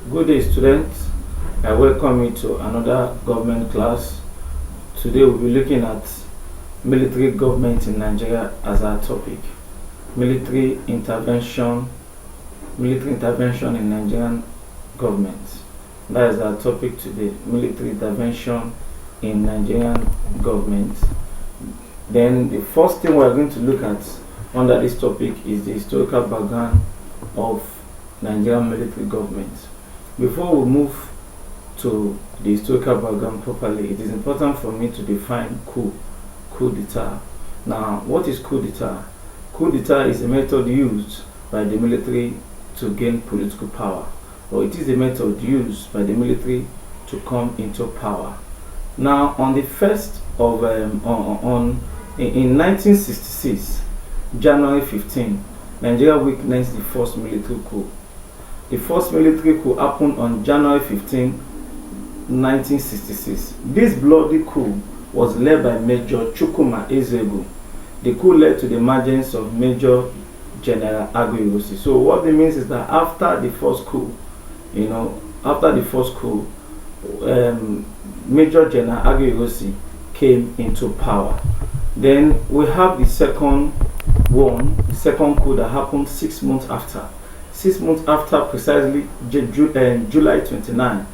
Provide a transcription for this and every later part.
Good day, students. I welcome you to another government class. Today we'll be looking at military government in Nigeria as our topic. Military intervention in Nigerian government. That is our topic today. Military intervention in Nigerian government. Then the first thing we are going to look at under this topic is the historical background of Nigerian military government. Before we move to the historical background properly, it is important for me to define coup d'etat. Now, what is coup d'etat? Coup d'etat is a method used by the military to gain political power, or it is a method used by the military to come into power. Now, on the first of in 1966, January 15, Nigeria witnessed the first military coup. The first military coup happened on January 15, 1966. This bloody coup was led by Major Chukwuma Ezegu. The coup led to the emergence of Major General Aguiyi. So what it means is that after the first coup, Major General Aguiyi came into power. Then we have the second coup that happened 6 months after. 6 months after, precisely July 29,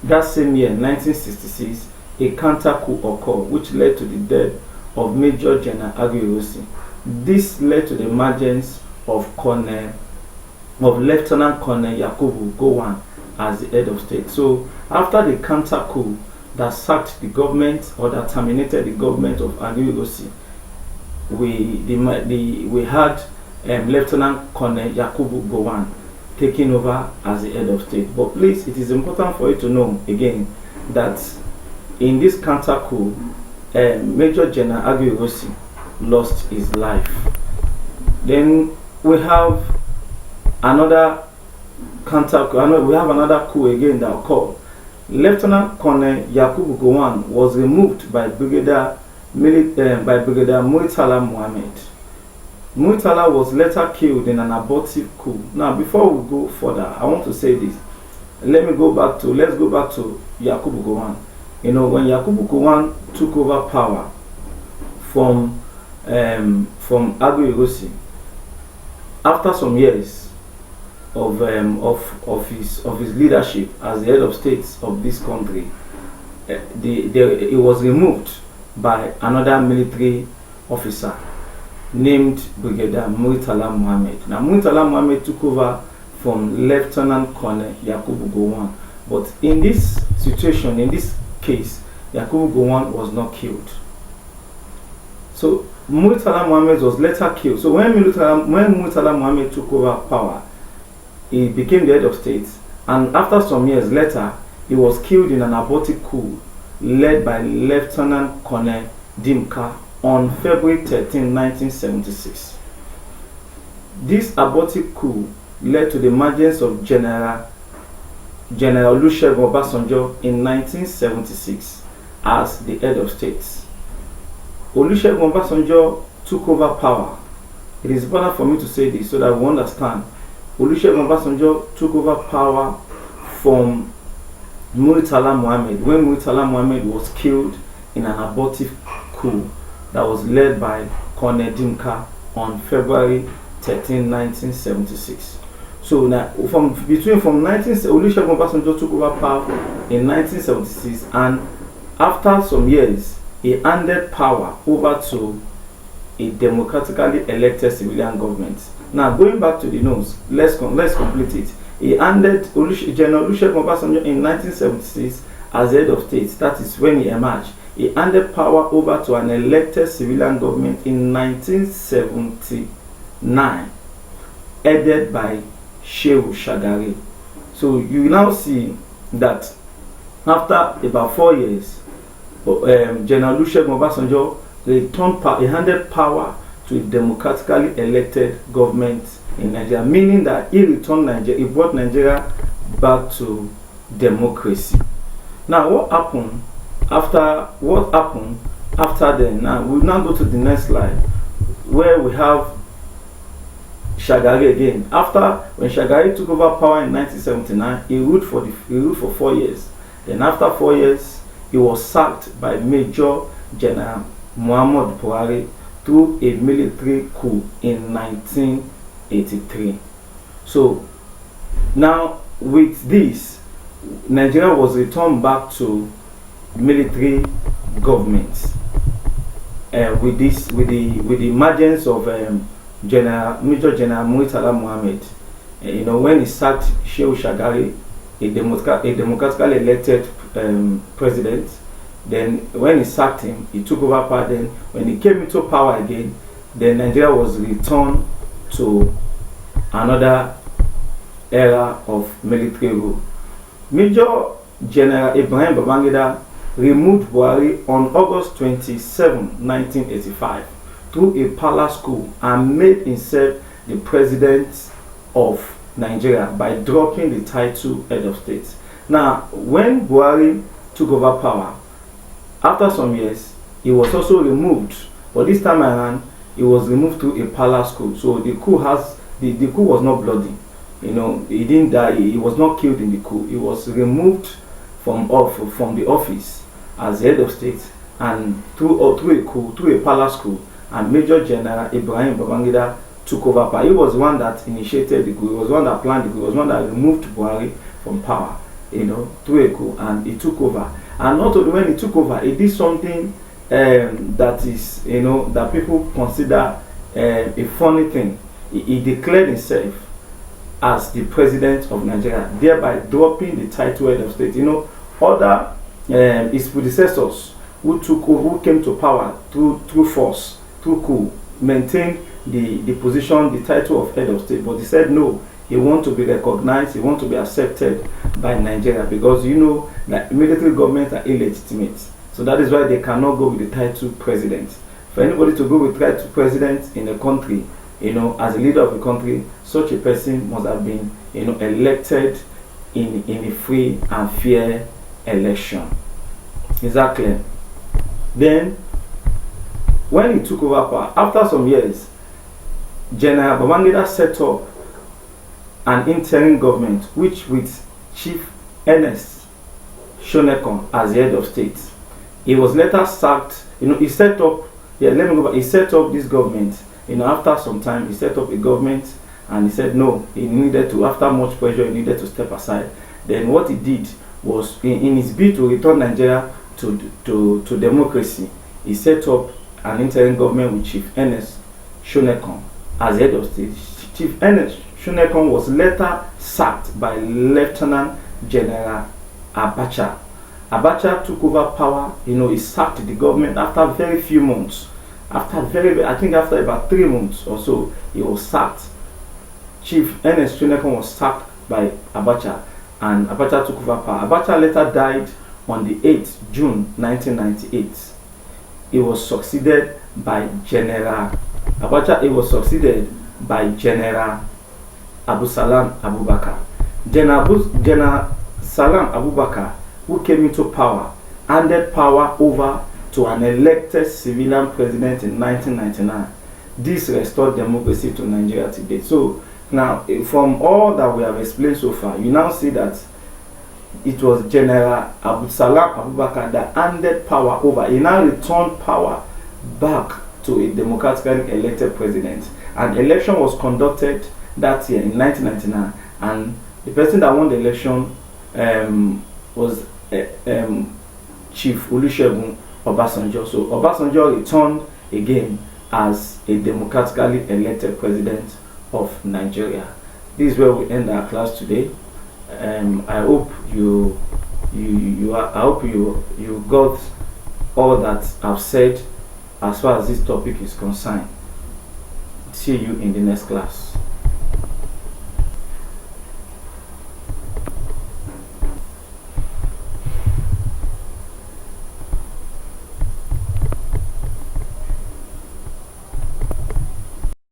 that same year, 1966, a counter coup occurred, which led to the death of Major General Aguiyi. This led to the emergence of Lieutenant Colonel Yakubu Gowon as the head of state. So, after the counter coup that sacked the government or that terminated the government of Aguiyi, we had Lieutenant Colonel Yakubu Gowon taking over as the head of state. But please, it is important for you to know again that in this counter coup, Major General Aguiyi lost his life. Then we have another counter coup. We have another coup again that occurred. Lieutenant Colonel Yakubu Gowon was removed by Brigadier Murtala Muhammad. Murtala was later killed in an abortive coup. Now, before we go further, I want to say this. Let's go back to Yakubu Gowon. When Yakubu Gowon took over power from Aguiyi, after some years of his leadership as the head of state of this country, he was removed by another military officer named Brigadier Murtala Muhammad. Now, Murtala Muhammad took over from Lieutenant Colonel Yakubu Gowon. But in this situation, in this case, Yakubu Gowon was not killed. So, Murtala Muhammad was later killed. So, when Murtala Muhammad took over power, he became the head of state. And after some years later, he was killed in an abortive coup led by Lieutenant Colonel Dimka on February 13, 1976. This abortive coup led to the emergence of General Olusegun Obasanjo in 1976 as the head of state. Olusegun Obasanjo took over power. It is important for me to say this so that we understand. Olusegun Obasanjo took over power from Murtala Muhammad when Murtala Muhammad was killed in an abortive coup that was led by Colonel Dimka on February 13, 1976. So now, Olusegun Obasanjo took over power in 1976, and after some years, he handed power over to a democratically elected civilian government. Now, going back to the notes, let's complete it. He handed General Olusegun Obasanjo in 1976 as head of state. That is when he emerged. He handed power over to an elected civilian government in 1979, headed by Shehu Shagari. So you now see that after about 4 years, General Olusegun Obasanjo he handed power to a democratically elected government in Nigeria, meaning that he brought Nigeria back to democracy. Now, what happened after then? Now we'll now go to the next slide, where we have Shagari again. After when Shagari took over power in 1979, he ruled for 4 years. Then after 4 years, he was sacked by Major General Muhammad Buhari through a military coup in 1983. So now with this, Nigeria was returned back to military government. With the emergence of Major General Murtala Muhammad, when he sacked Shehu Shagari, a democratically elected president. Then when he sacked him, he took over power. Then when he came into power again, then Nigeria was returned to another era of military rule. Major General Ibrahim Babangida removed Buhari on August 27, 1985 through a palace coup and made himself the president of Nigeria by dropping the title head of state. Now, when Buhari took over power, after some years, he was also removed. But this time around, he was removed through a palace coup. So the coup was not bloody. He didn't die. He was not killed in the coup. He was removed from the office as head of state and through a palace coup. And Major General Ibrahim Babangida took over power. He was the one that initiated the coup. He was the one that planned the coup. He was the one that removed Buhari from power, through a coup, and he took over. And not only when he took over, he did something that is, that people consider a funny thing. He declared himself as the president of Nigeria, thereby dropping the title head of state. Other his predecessors who came to power through force, through coup, maintained the position, the title of head of state, but he said no. He wants to be recognized, he wants to be accepted by Nigeria, because that military governments are illegitimate. So that is why they cannot go with the title president. For anybody to go with title president in a country, as a leader of a country, such a person must have been, elected in a free and fair election. Is that clear? Then, when he took over power, after some years, General Babangida set up an interim government, which with Chief Ernest Shonekan as the head of state. He was later sacked. He set up. He set up this government. After some time, he set up a government, and he said no. He needed to. After much pressure, he needed to step aside. Then what he did was, in his bid to return Nigeria to democracy, he set up an interim government with Chief Ernest Shonekan as head of state. Chief Ernest Shonekan was later sacked by Lieutenant General Abacha. Abacha took over power. He sacked the government after very few months. After about 3 months or so, he was sacked. Chief Ernest Shonekan was sacked by Abacha, and Abacha took over power. Abacha later died on the 8th June 1998. He was succeeded by General Abu Salam Abubakar. General Salam Abubakar, who came into power, handed power over to an elected civilian president in 1999. This restored democracy to Nigeria today. So now, from all that we have explained so far, you now see that it was General Abu Salam Abubakar that handed power over. He now returned power back to a democratically elected president. An election was conducted that year in 1999, and the person that won the election was Chief Olusegun Obasanjo. So Obasanjo returned again as a democratically elected president of Nigeria. This is where we end our class today. I hope you got all that I've said as far as this topic is concerned. See you in the next class.